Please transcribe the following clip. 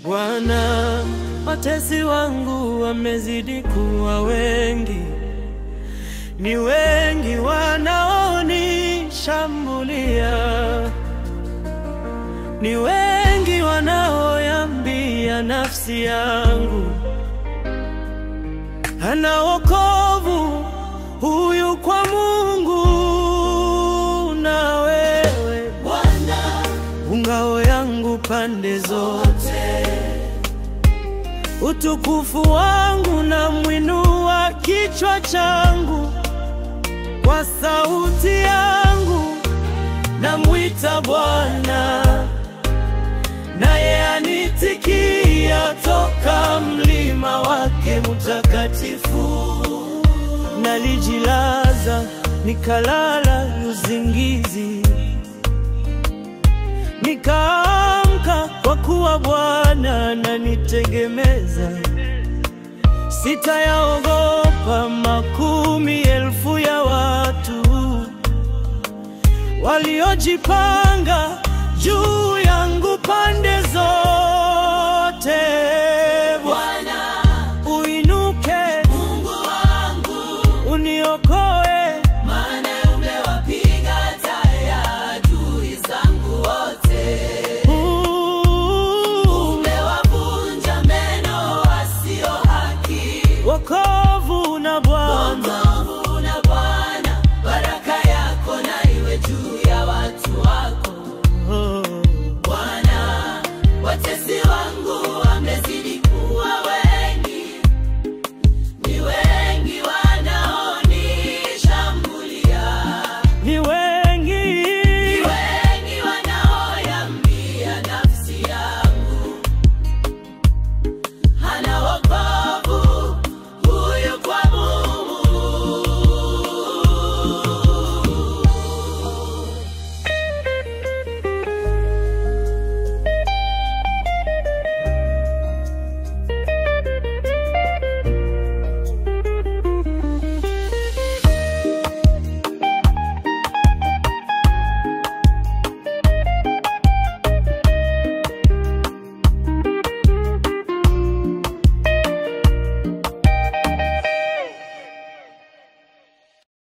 Bwana, watesi wangu wamezidi kuwa wengi, ni wengi wanaonishambulia, ni wengi wanaoiambia nafsi yangu, hana wokovu huyu kwa Mungu. Na wewe Bwana, ngao yangu pande zote, utukufu wangu na mwinua kichwa changu. Kwa sauti yangu namwita Bwana, naye anitikia toka mlima wake mtakatifu. Nalijilaza nikalala usingizi, nikaamka kwa kuwa Bwana ananitegemeza. Sitayaogopa makumi elfu ya watu waliojipanga juu yangu pande